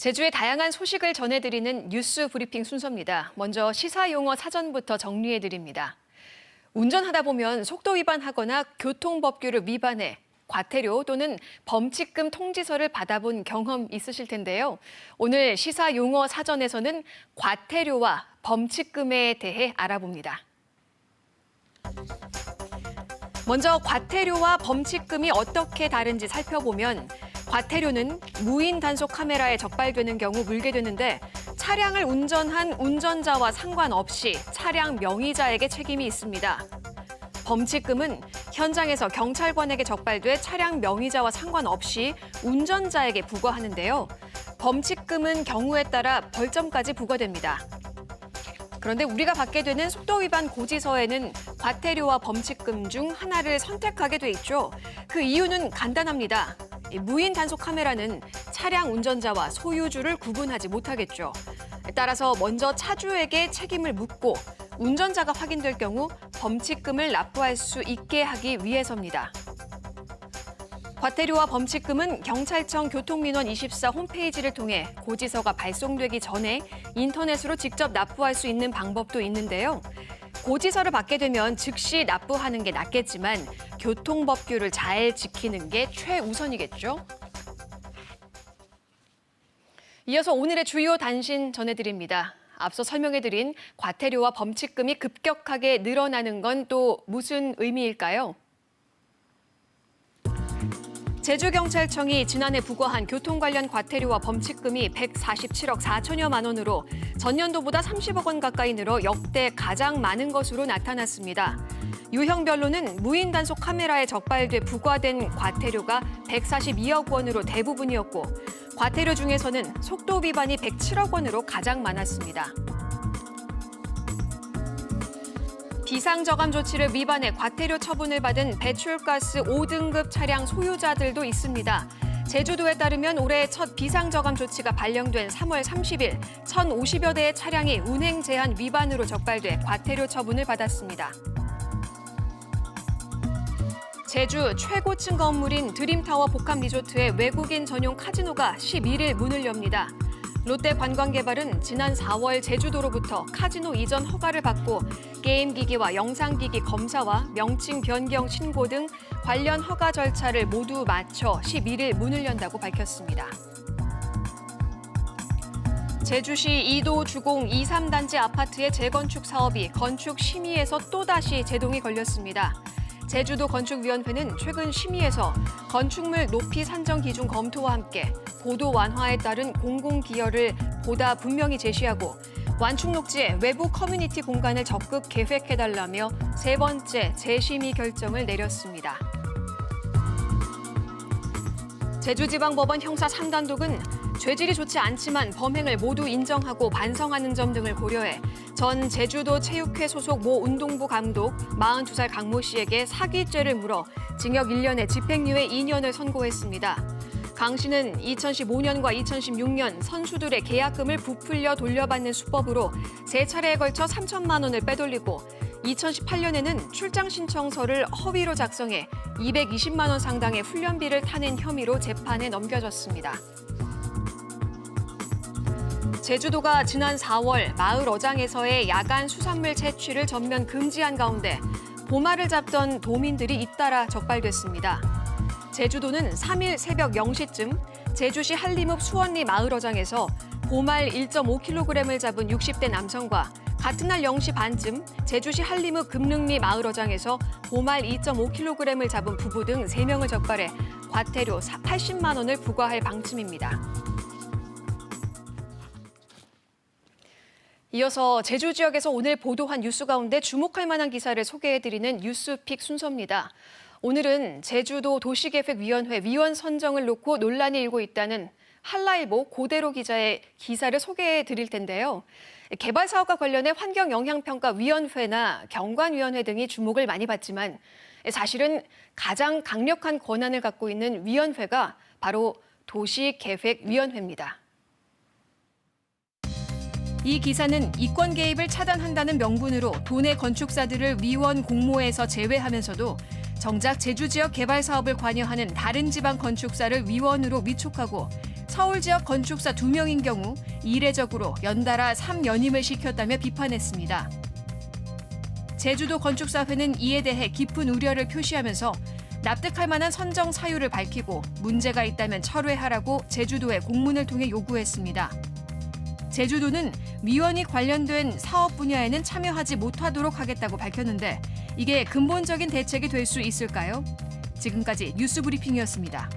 제주의 다양한 소식을 전해드리는 뉴스 브리핑 순서입니다. 먼저 시사용어 사전부터 정리해드립니다. 운전하다 보면 속도 위반하거나 교통법규를 위반해 과태료 또는 범칙금 통지서를 받아본 경험 있으실 텐데요. 오늘 시사용어 사전에서는 과태료와 범칙금에 대해 알아봅니다. 먼저 과태료와 범칙금이 어떻게 다른지 살펴보면 과태료는 무인 단속 카메라에 적발되는 경우 물게 되는데 차량을 운전한 운전자와 상관없이 차량 명의자에게 책임이 있습니다. 범칙금은 현장에서 경찰관에게 적발돼 차량 명의자와 상관없이 운전자에게 부과하는데요. 범칙금은 경우에 따라 벌점까지 부과됩니다. 그런데 우리가 받게 되는 속도 위반 고지서에는 과태료와 범칙금 중 하나를 선택하게 돼 있죠. 그 이유는 간단합니다. 무인 단속 카메라는 차량 운전자와 소유주를 구분하지 못하겠죠. 따라서 먼저 차주에게 책임을 묻고 운전자가 확인될 경우 범칙금을 납부할 수 있게 하기 위해서입니다. 과태료와 범칙금은 경찰청 교통민원24 홈페이지를 통해 고지서가 발송되기 전에 인터넷으로 직접 납부할 수 있는 방법도 있는데요. 고지서를 받게 되면 즉시 납부하는 게 낫겠지만 교통법규를 잘 지키는 게 최우선이겠죠. 이어서 오늘의 주요 단신 전해드립니다. 앞서 설명해드린 과태료와 범칙금이 급격하게 늘어나는 건 또 무슨 의미일까요? 제주경찰청이 지난해 부과한 교통 관련 과태료와 범칙금이 147억 4천여만 원으로 전년도보다 30억 원 가까이 늘어 역대 가장 많은 것으로 나타났습니다. 유형별로는 무인 단속 카메라에 적발돼 부과된 과태료가 142억 원으로 대부분이었고 과태료 중에서는 속도 위반이 107억 원으로 가장 많았습니다. 비상저감 조치를 위반해 과태료 처분을 받은 배출가스 5등급 차량 소유자들도 있습니다. 제주도에 따르면 올해 첫 비상저감 조치가 발령된 3월 30일 1,050여 대의 차량이 운행 제한 위반으로 적발돼 과태료 처분을 받았습니다. 제주 최고층 건물인 드림타워 복합리조트의 외국인 전용 카지노가 11일 문을 엽니다. 롯데관광개발은 지난 4월 제주도로부터 카지노 이전 허가를 받고 게임기기와 영상기기 검사와 명칭 변경 신고 등 관련 허가 절차를 모두 마쳐 11일 문을 연다고 밝혔습니다. 제주시 2도 주공 2, 3단지 아파트의 재건축 사업이 건축 심의에서 또다시 제동이 걸렸습니다. 제주도 건축위원회는 최근 심의에서 건축물 높이 산정 기준 검토와 함께 고도 완화에 따른 공공기여를 보다 분명히 제시하고 완충 녹지의 외부 커뮤니티 공간을 적극 계획해달라며 세 번째 재심의 결정을 내렸습니다. 제주지방법원 형사 3단독은 죄질이 좋지 않지만 범행을 모두 인정하고 반성하는 점 등을 고려해 전 제주도 체육회 소속 모 운동부 감독 42살 강모 씨에게 사기죄를 물어 징역 1년에 집행유예 2년을 선고했습니다. 강 씨는 2015년과 2016년 선수들의 계약금을 부풀려 돌려받는 수법으로 3차례에 걸쳐 3천만 원을 빼돌리고 2018년에는 출장 신청서를 허위로 작성해 220만 원 상당의 훈련비를 타낸 혐의로 재판에 넘겨졌습니다. 제주도가 지난 4월 마을 어장에서의 야간 수산물 채취를 전면 금지한 가운데 보말을 잡던 도민들이 잇따라 적발됐습니다. 제주도는 3일 새벽 0시쯤 제주시 한림읍 수원리 마을 어장에서 보말 1.5kg을 잡은 60대 남성과 같은 날 0시 반쯤 제주시 한림읍 금릉리 마을 어장에서 보말 2.5kg을 잡은 부부 등 3명을 적발해 과태료 80만 원을 부과할 방침입니다. 이어서 제주 지역에서 오늘 보도한 뉴스 가운데 주목할 만한 기사를 소개해드리는 뉴스픽 순서입니다. 오늘은 제주도 도시계획위원회 위원 선정을 놓고 논란이 일고 있다는 한라일보 고대로 기자의 기사를 소개해드릴 텐데요. 개발 사업과 관련해 환경영향평가위원회나 경관위원회 등이 주목을 많이 받지만 사실은 가장 강력한 권한을 갖고 있는 위원회가 바로 도시계획위원회입니다. 이 기사는 이권 개입을 차단한다는 명분으로 도내 건축사들을 위원 공모에서 제외하면서도 정작 제주 지역 개발 사업을 관여하는 다른 지방 건축사를 위원으로 위촉하고 서울 지역 건축사 2명인 경우 이례적으로 연달아 3연임을 시켰다며 비판했습니다. 제주도 건축사회는 이에 대해 깊은 우려를 표시하면서 납득할 만한 선정 사유를 밝히고 문제가 있다면 철회하라고 제주도에 공문을 통해 요구했습니다. 제주도는 위원이 관련된 사업 분야에는 참여하지 못하도록 하겠다고 밝혔는데 이게 근본적인 대책이 될 수 있을까요? 지금까지 뉴스브리핑이었습니다.